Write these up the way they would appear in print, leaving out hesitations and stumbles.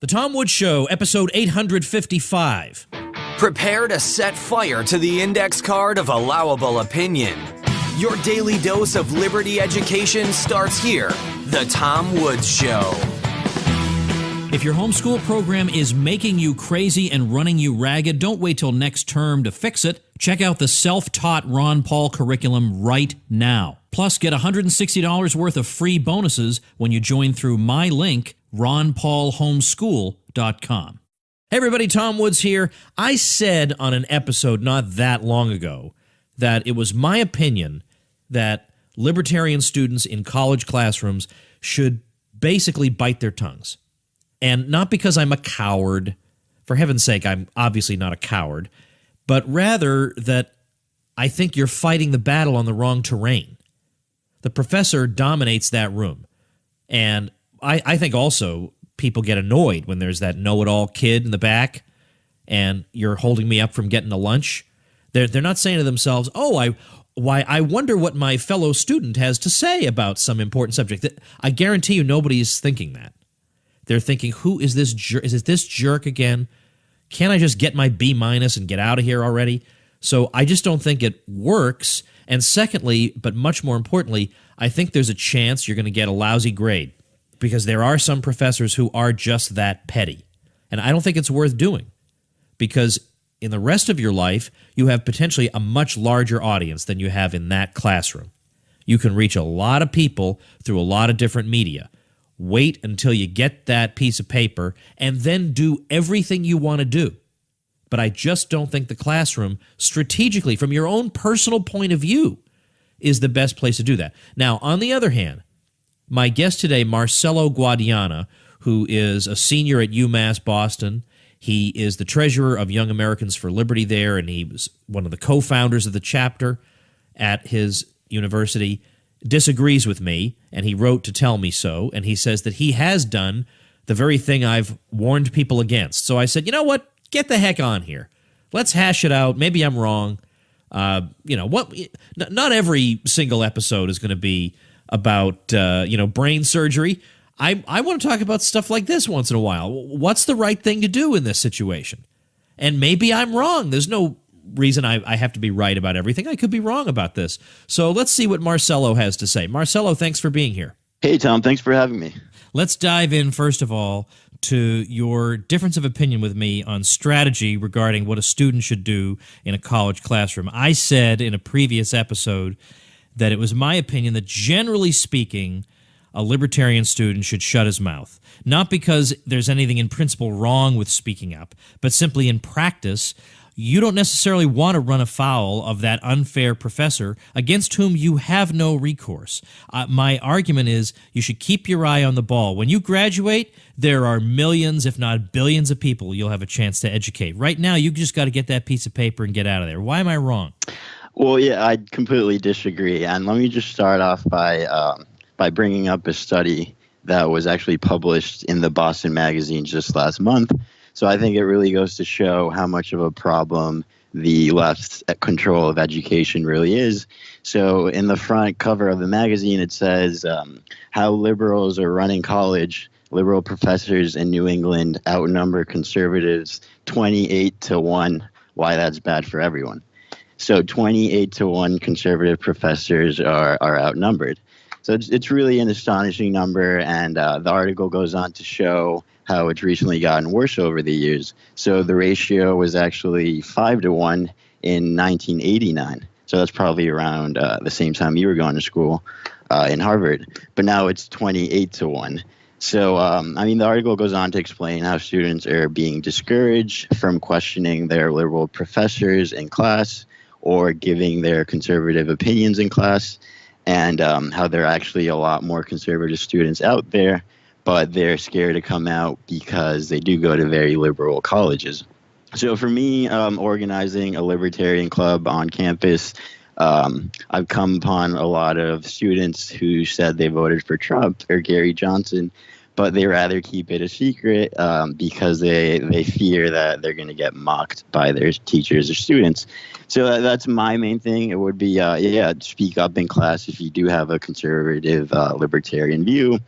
The Tom Woods Show, episode 855. Prepare to set fire to the index card of allowable opinion. Your daily dose of liberty education starts here. The Tom Woods Show. If your homeschool program is making you crazy and running you ragged, don't wait till next term to fix it. Check out the self-taught Ron Paul curriculum right now. Plus, get $160 worth of free bonuses when you join through my link, ronpaulhomeschool.com. Hey everybody, Tom Woods here. I said on an episode not that long ago that it was my opinion that libertarian students in college classrooms should basically bite their tongues. And not because I'm a coward. For heaven's sake, I'm obviously not a coward. But rather that I think you're fighting the battle on the wrong terrain. The professor dominates that room. And I think also people get annoyed when there's that know-it-all kid in the back and you're holding me up from getting to lunch. They're not saying to themselves, I wonder what my fellow student has to say about some important subject. I guarantee you nobody is thinking that. They're thinking, who is this jerk? Is it this jerk again? Can't I just get my B- and get out of here already? So I just don't think it works. And secondly, but much more importantly, I think there's a chance you're going to get a lousy grade because there are some professors who are just that petty. And I don't think it's worth doing because in the rest of your life, you have potentially a much larger audience than you have in that classroom. You can reach a lot of people through a lot of different media. Wait until you get that piece of paper and then do everything you want to do. But I just don't think the classroom, strategically, from your own personal point of view, is the best place to do that. Now, on the other hand, my guest today, Marcelo Guadiana, who is a senior at UMass Boston. He is the treasurer of Young Americans for Liberty there, and he was one of the co-founders of the chapter at his university, disagrees with me, and he wrote to tell me so, and he says that he has done the very thing I've warned people against. So I said, you know what? Get the heck on here. Let's hash it out. Maybe I'm wrong. Not every single episode is going to be about, brain surgery. I want to talk about stuff like this once in a while. What's the right thing to do in this situation? And maybe I'm wrong. There's no reason I have to be right about everything. I could be wrong about this. So let's see what Marcelo has to say. Marcelo, thanks for being here. Hey, Tom. Thanks for having me. Let's dive in, first of all, to your difference of opinion with me on strategy regarding what a student should do in a college classroom. I said in a previous episode that it was my opinion that, generally speaking, a libertarian student should shut his mouth. Not because there's anything in principle wrong with speaking up, but simply in practice, you don't necessarily want to run afoul of that unfair professor against whom you have no recourse. My argument is you should keep your eye on the ball. When you graduate, there are millions, if not billions of people you'll have a chance to educate. Right now, you just got to get that piece of paper and get out of there. Why am I wrong? Well, yeah, I completely disagree. And let me just start off by bringing up a study that was actually published in the Boston Magazine just last month. So I think it really goes to show how much of a problem the left's control of education really is. So in the front cover of the magazine, it says how liberals are running college. Liberal professors in New England outnumber conservatives 28-1. Why that's bad for everyone. So 28-1 conservative professors are outnumbered. So it's really an astonishing number, and the article goes on to show how it's recently gotten worse over the years. So the ratio was actually 5-1 in 1989. So that's probably around the same time you were going to school in Harvard. But now it's 28-1. So, the article goes on to explain how students are being discouraged from questioning their liberal professors in class or giving their conservative opinions in class, and how there are actually a lot more conservative students out there, but they're scared to come out because they do go to very liberal colleges. So for me, organizing a libertarian club on campus, I've come upon a lot of students who said they voted for Trump or Gary Johnson, but they rather keep it a secret because they fear that they're going to get mocked by their teachers or students. So that's my main thing. It would be, speak up in class if you do have a conservative libertarian view.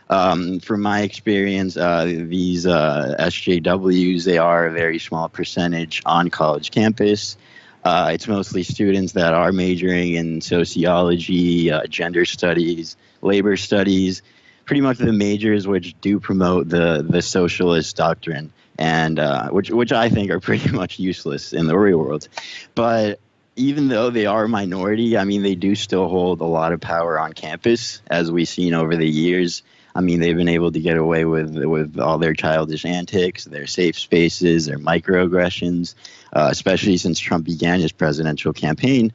From my experience, these SJWs, they are a very small percentage on college campus. It's mostly students that are majoring in sociology, gender studies, labor studies, pretty much the majors which do promote the socialist doctrine, and which I think are pretty much useless in the real world. But even though they are a minority, I mean, they do still hold a lot of power on campus, as we've seen over the years. I mean, they've been able to get away with all their childish antics, their safe spaces, their microaggressions, especially since Trump began his presidential campaign.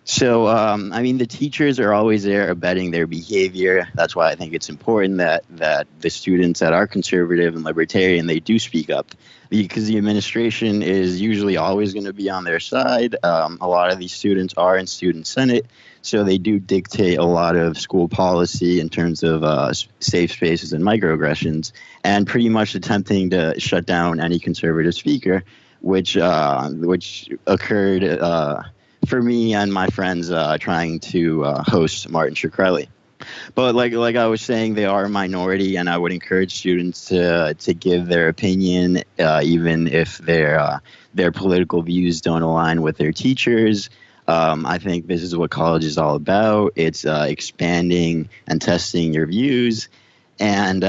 So, I mean, the teachers are always there abetting their behavior. That's why I think it's important that the students that are conservative and libertarian, they do speak up, because the administration is usually always going to be on their side. A lot of these students are in student senate, so they do dictate a lot of school policy in terms of safe spaces and microaggressions, and pretty much attempting to shut down any conservative speaker, which occurred for me and my friends trying to host Martin Shkreli. But like I was saying, they are a minority, and I would encourage students to give their opinion, even if their political views don't align with their teachers. I think this is what college is all about. It's expanding and testing your views. And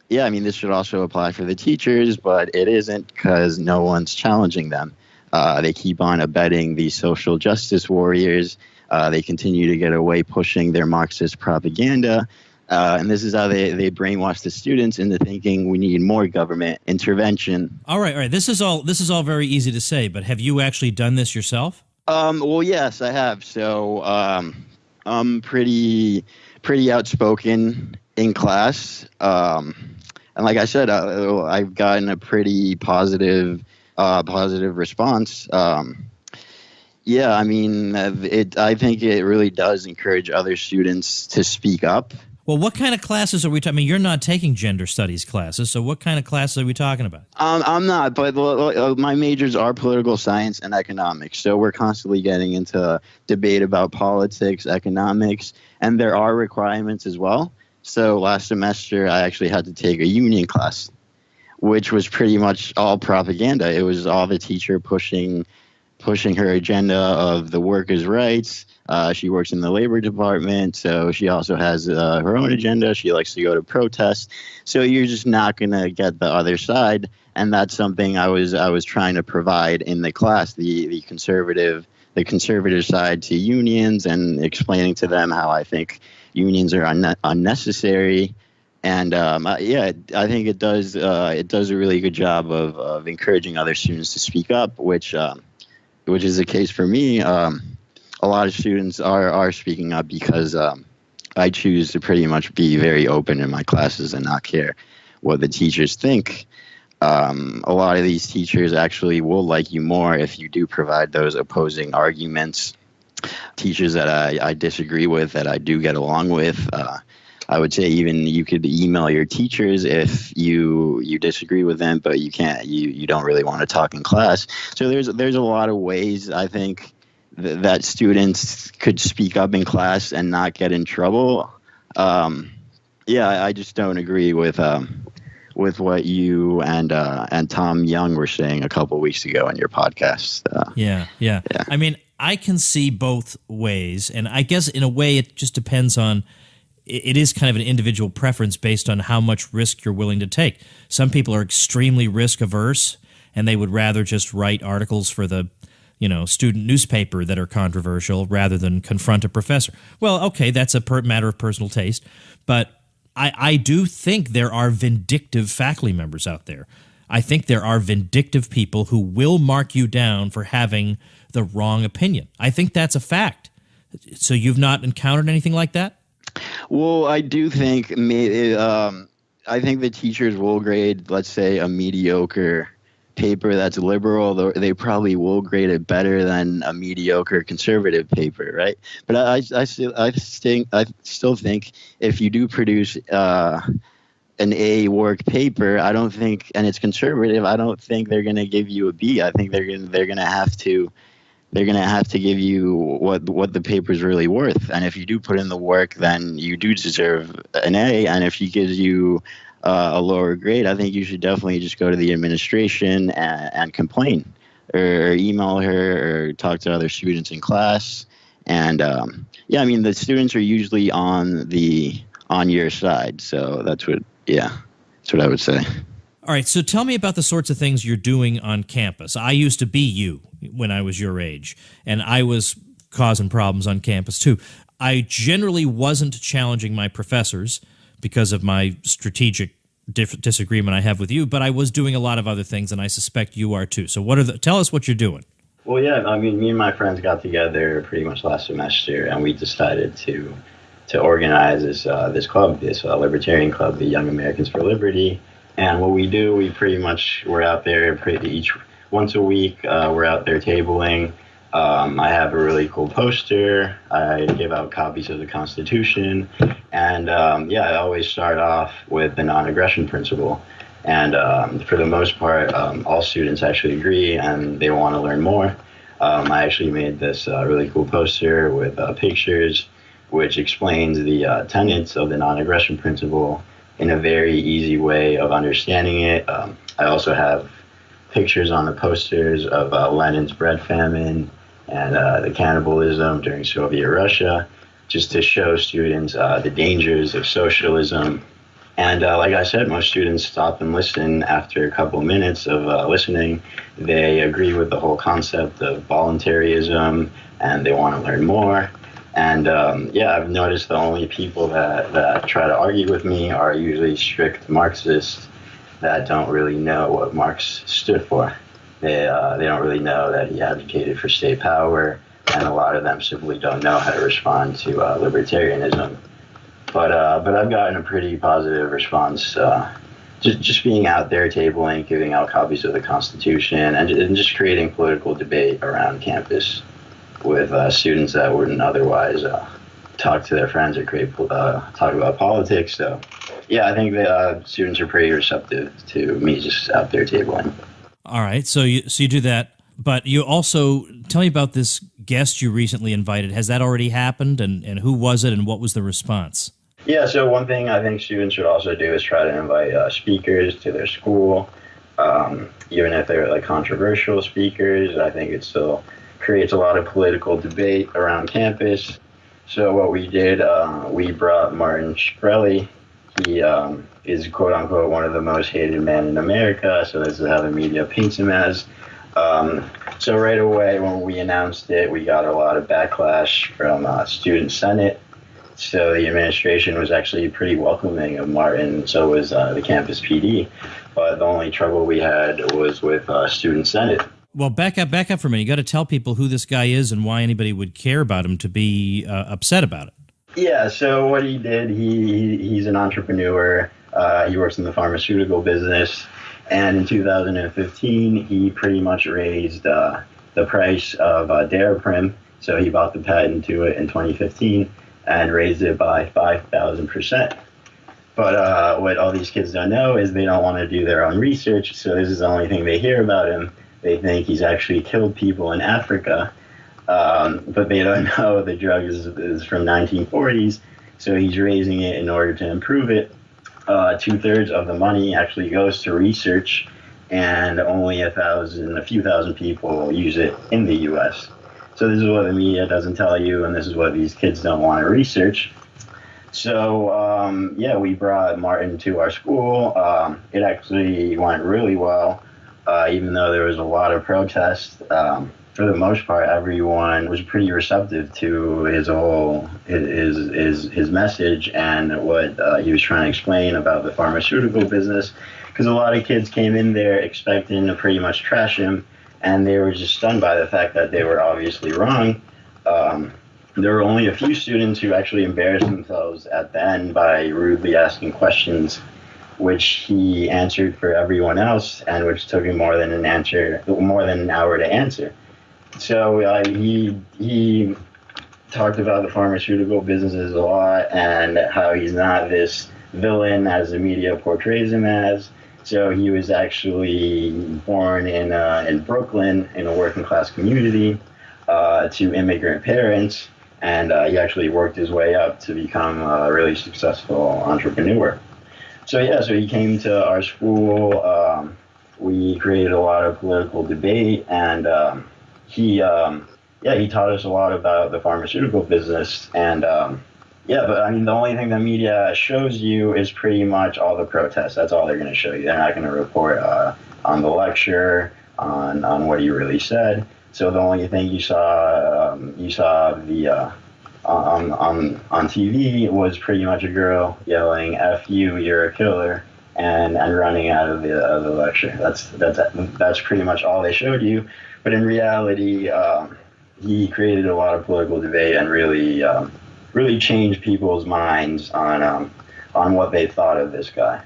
yeah, I mean, this should also apply for the teachers, but it isn't, because no one's challenging them. They keep on abetting these social justice warriors. They continue to get away pushing their Marxist propaganda. And this is how they brainwash the students into thinking we need more government intervention. All right. This is all very easy to say, but have you actually done this yourself? Well, yes, I have. So I'm pretty outspoken in class. And like I said, I've gotten a pretty positive response. Yeah, I mean, I think it really does encourage other students to speak up. Well, what kind of classes are we talking? I mean, you're not taking gender studies classes, so what kind of classes are we talking about? I'm not, but my majors are political science and economics, so we're constantly getting into debate about politics, economics, and there are requirements as well. So last semester, I actually had to take a union class, which was pretty much all propaganda. It was all the teacher pushing her agenda of the workers' rights. She works in the labor department, so she also has her own agenda. She likes to go to protests. So you're just not going to get the other side, and that's something I was trying to provide in the class, the conservative side to unions, and explaining to them how I think unions are unnecessary. And yeah, I think it does a really good job of encouraging other students to speak up, which is the case for me. A lot of students are speaking up because I choose to pretty much be very open in my classes and not care what the teachers think. A lot of these teachers actually will like you more if you do provide those opposing arguments. Teachers that I disagree with, that I do get along with, I would say even you could email your teachers if you disagree with them, but you can't. You don't really want to talk in class. So there's a lot of ways I think that students could speak up in class and not get in trouble. Yeah, I just don't agree with what you and Tom Young were saying a couple weeks ago in your podcast. Yeah. I mean, I can see both ways, and I guess in a way it just depends on. It is kind of an individual preference based on how much risk you're willing to take. Some people are extremely risk averse, and they would rather just write articles for the, student newspaper that are controversial rather than confront a professor. Well, okay, that's a matter of personal taste, but I do think there are vindictive faculty members out there. I think there are vindictive people who will mark you down for having the wrong opinion. I think that's a fact. So you've not encountered anything like that? Well, I do think I think the teachers will grade, let's say, a mediocre paper that's liberal. They probably will grade it better than a mediocre conservative paper, right? But I still think if you do produce an A work paper, I don't think, and it's conservative, I don't think they're going to give you a B. I think they're going to have to they're going to have to give you what the paper's really worth. And if you do put in the work, then you do deserve an A. And if she gives you a lower grade, I think you should definitely just go to the administration and complain, or email her, or talk to other students in class. And yeah, I mean, the students are usually on your side. So that's what I would say. All right, so tell me about the sorts of things you're doing on campus. I used to be you when I was your age, and I was causing problems on campus too. I generally wasn't challenging my professors because of my strategic disagreement I have with you, but I was doing a lot of other things, and I suspect you are too. So tell us what you're doing. Well, yeah, I mean, me and my friends got together pretty much last semester, and we decided to organize this club, this libertarian club, the Young Americans for Liberty. And what we do, we're out there once a week. We're out there tabling. I have a really cool poster. I give out copies of the Constitution. And I always start off with the non-aggression principle. And for the most part, all students actually agree, and they want to learn more. I actually made this really cool poster with pictures, which explains the tenets of the non-aggression principle in a very easy way of understanding it. I also have pictures on the posters of Lenin's bread famine and the cannibalism during Soviet Russia, just to show students the dangers of socialism. And like I said, most students stop and listen after a couple of minutes of listening. They agree with the whole concept of voluntarism, and they want to learn more. And I've noticed the only people that try to argue with me are usually strict Marxists that don't really know what Marx stood for. They don't really know that he advocated for state power, and a lot of them simply don't know how to respond to libertarianism. But I've gotten a pretty positive response, just being out there tabling, giving out copies of the Constitution, and just creating political debate around campus with students that wouldn't otherwise talk to their friends or talk about politics. So, yeah, I think that students are pretty receptive to me just out there tabling. All right, so you do that, but you also tell me about this guest you recently invited. Has that already happened, and who was it, and what was the response? Yeah, so one thing I think students should also do is try to invite speakers to their school, even if they're like controversial speakers. I think it still creates a lot of political debate around campus. So what we did, we brought Martin Shkreli. He is quote unquote one of the most hated men in America. So this is how the media paints him as. So right away when we announced it, we got a lot of backlash from Student Senate. So the administration was actually pretty welcoming of Martin. So was the campus PD. But the only trouble we had was with Student Senate. Well, back up for a minute. You got to tell people who this guy is and why anybody would care about him to be upset about it. Yeah, so what he did, he's an entrepreneur. He works in the pharmaceutical business. And in 2015, he pretty much raised the price of Daraprim. So he bought the patent to it in 2015 and raised it by 5,000%. But what all these kids don't know is they don't want to do their own research. So this is the only thing they hear about him. They think he's actually killed people in Africa, but they don't know the drug is from 1940s, so he's raising it in order to improve it. 2/3 of the money actually goes to research, and only a few thousand people use it in the U.S. So this is what the media doesn't tell you, and this is what these kids don't want to research. So, we brought Martin to our school. It actually went really well. Even though there was a lot of protests, for the most part, everyone was pretty receptive to his message and what he was trying to explain about the pharmaceutical business. Because a lot of kids came in there expecting to pretty much trash him, and they were just stunned by the fact that they were obviously wrong. There were only a few students who actually embarrassed themselves at the end by rudely asking questions, which he answered for everyone else, and which took him more than an hour to answer. So he talked about the pharmaceutical businesses a lot and how he's not this villain as the media portrays him as. So he was actually born in Brooklyn in a working class community. to immigrant parents, and he actually worked his way up to become a really successful entrepreneur. So yeah, so he came to our school. We created a lot of political debate, and he taught us a lot about the pharmaceutical business. And but I mean, the only thing the media shows you is pretty much all the protests. That's all they're going to show you. They're not going to report on the lecture, on what he really said. So the only thing you saw the on TV was pretty much a girl yelling "F you, you're a killer," and running out of the lecture. That's pretty much all they showed you. But in reality, he created a lot of political debate and really changed people's minds on what they thought of this guy.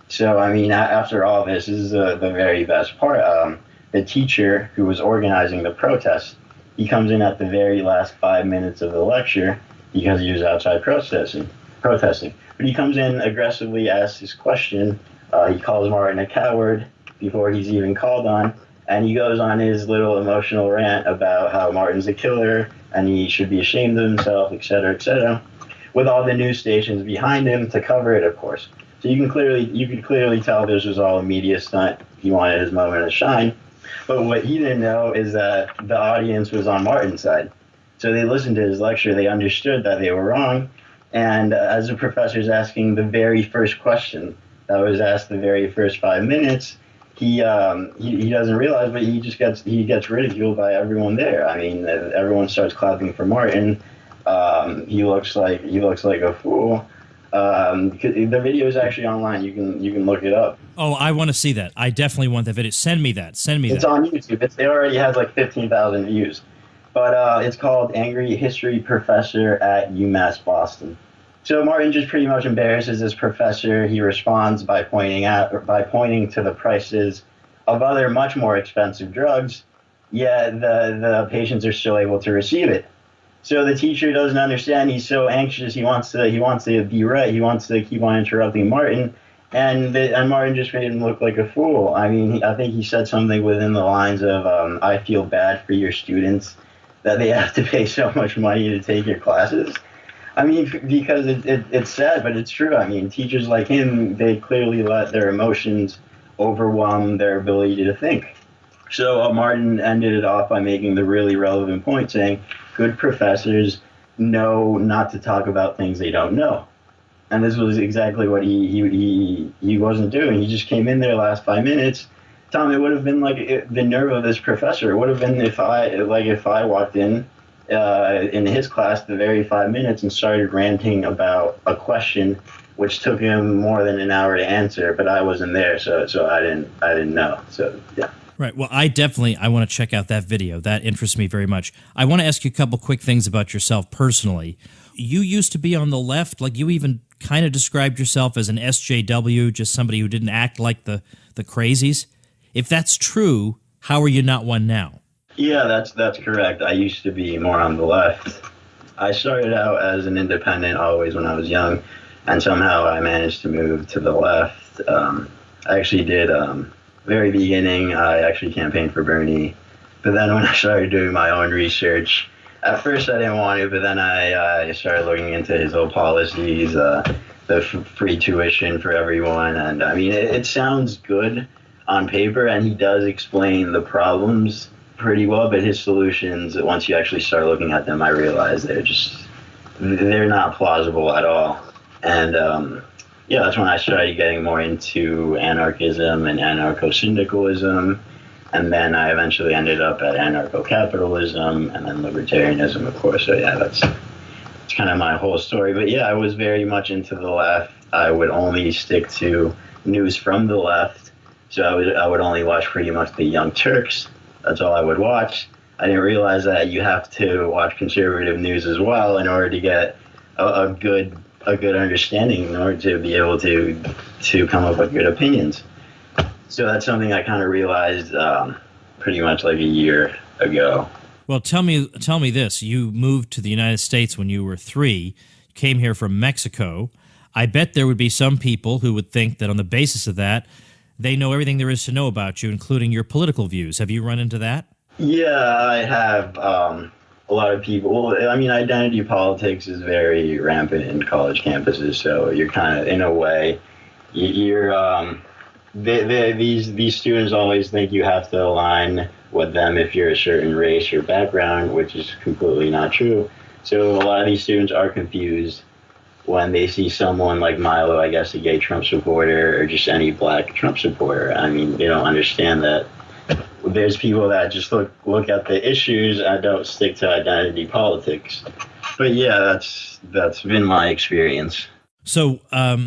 So I mean, after all this is the very best part. The teacher who was organizing the protest, he comes in at the very last 5 minutes of the lecture because he was outside protesting. But he comes in aggressively, asks his question. He calls Martin a coward before he's even called on. And he goes on his little emotional rant about how Martin's a killer and he should be ashamed of himself, et cetera, with all the news stations behind him to cover it, of course. So you could clearly tell this was all a media stunt. He wanted his moment to shine. But what he didn't know is that the audience was on Martin's side. So they listened to his lecture, they understood that they were wrong. And as the professor's asking the very first question that was asked the very first 5 minutes, he doesn't realize, but he gets ridiculed by everyone there. I mean, everyone starts clapping for Martin. He looks like a fool. The video is actually online. You can look it up. Oh, I want to see that. I definitely want that video. Send me that. It's on YouTube. It already has like 15,000 views. But it's called Angry History Professor at UMass Boston. So Martin just pretty much embarrasses this professor. He responds by pointing to the prices of other much more expensive drugs, yet the patients are still able to receive it. So the teacher doesn't understand. He's so anxious. He wants to be right. He wants to keep on interrupting Martin, and Martin just made him look like a fool. I mean, I think he said something within the lines of, "I feel bad for your students that they have to pay so much money to take your classes." I mean, because it's sad, but it's true. I mean, teachers like him, they clearly let their emotions overwhelm their ability to think. So Martin ended it off by making the really relevant point, saying, good professors know not to talk about things they don't know. And this was exactly what he wasn't doing. He just came in there last 5 minutes. Tom, it would have been like the nerve of this professor. It would have been if I walked in his class the very 5 minutes and started ranting about a question which took him more than an hour to answer, but I wasn't there, so I didn't know. So yeah. Right. Well, I want to check out that video. That interests me very much. I want to ask you a couple quick things about yourself personally. You used to be on the left, like you even kind of described yourself as an SJW, just somebody who didn't act like the crazies. If that's true, how are you not one now? Yeah, that's correct. I used to be more on the left. I started out as an independent always when I was young, and somehow I managed to move to the left. I actually did... very beginning, I actually campaigned for Bernie. But then when I started doing my own research, at first I didn't want to, but then I started looking into his old policies, the free tuition for everyone. And I mean, it sounds good on paper, and he does explain the problems pretty well, but his solutions, once you actually start looking at them, I realize they're not plausible at all. And yeah, that's when I started getting more into anarchism and anarcho-syndicalism, and then I eventually ended up at anarcho-capitalism and then libertarianism, of course. So yeah, that's kind of my whole story. But yeah, I was very much into the left. I would only stick to news from the left, so I would only watch pretty much the Young Turks. That's all I would watch. I didn't realize that you have to watch conservative news as well in order to get a good understanding, in order to be able to come up with good opinions. So that's something I kind of realized pretty much like a year ago. Well, tell me this. You moved to the United States when you were 3, came here from Mexico. I bet there would be some people who would think that on the basis of that, they know everything there is to know about you, including your political views. Have you run into that? Yeah, I have a lot of people. Well, I mean, identity politics is very rampant in college campuses, so you're kind of, in a way, you're these students always think you have to align with them if you're a certain race or background, which is completely not true. So a lot of these students are confused when they see someone like Milo, I guess a gay Trump supporter, or just any black Trump supporter. I mean, they don't understand that there's people that just look at the issues and don't stick to identity politics. But yeah, that's been my experience. So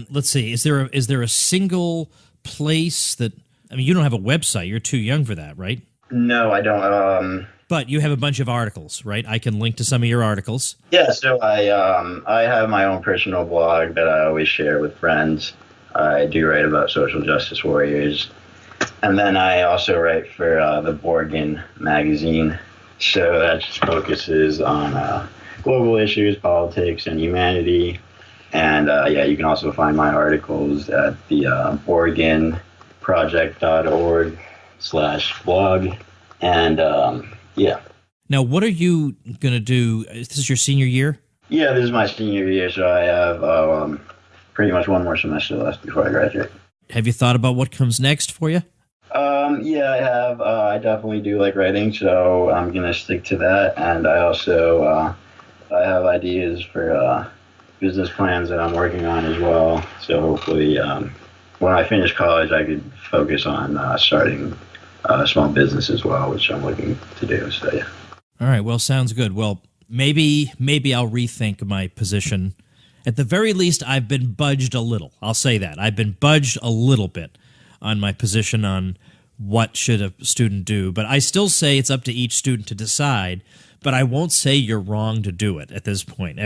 let's see. Is there a single place that, I mean, you don't have a website. You're too young for that, right? No, I don't. But you have a bunch of articles, right? I can link to some of your articles. Yeah, so I have my own personal blog that I always share with friends. I do write about social justice warriors. And then I also write for the Borgen magazine. So that just focuses on global issues, politics, and humanity. And yeah, you can also find my articles at the BorgenProject.org/blog. And yeah. Now, what are you going to do? Is this your senior year? Yeah, this is my senior year, so I have pretty much one more semester left before I graduate. Have you thought about what comes next for you? Yeah, I have. I definitely do like writing, so I'm going to stick to that. And I also I have ideas for business plans that I'm working on as well. So hopefully when I finish college, I could focus on starting a small business as well, which I'm looking to do. So yeah. All right. Well, sounds good. Well, maybe I'll rethink my position. At the very least, I've been budged a little. I'll say that. I've been budged a little bit on my position on what should a student do. But I still say it's up to each student to decide. But I won't say you're wrong to do it at this point.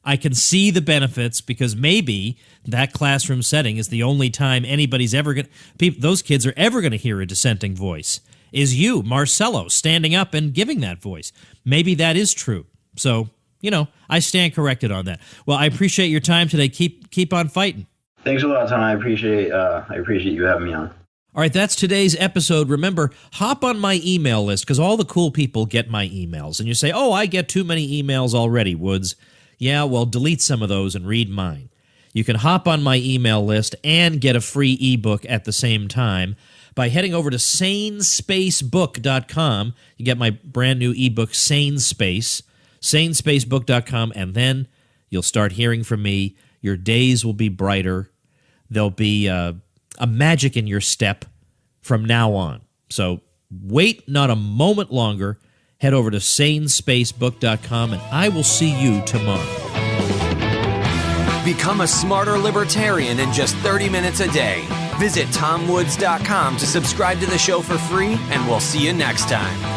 I can see the benefits because maybe that classroom setting is the only time anybody's ever going to, those kids are ever going to hear a dissenting voice. Is you, Marcelo, standing up and giving that voice. Maybe that is true. So, I stand corrected on that. Well, I appreciate your time today. Keep on fighting. Thanks a lot, Tom. I appreciate you having me on. All right, that's today's episode. Remember, hop on my email list because all the cool people get my emails. And you say, oh, I get too many emails already, Woods. Yeah, well, delete some of those and read mine. You can hop on my email list and get a free ebook at the same time by heading over to sanespacebook.com. You get my brand new ebook, Sane Space, sanespacebook.com, and then you'll start hearing from me. Your days will be brighter. There'll be a magic in your step from now on. So wait not a moment longer. Head over to sanespacebook.com, and I will see you tomorrow. Become a smarter libertarian in just 30 minutes a day. Visit TomWoods.com to subscribe to the show for free, and we'll see you next time.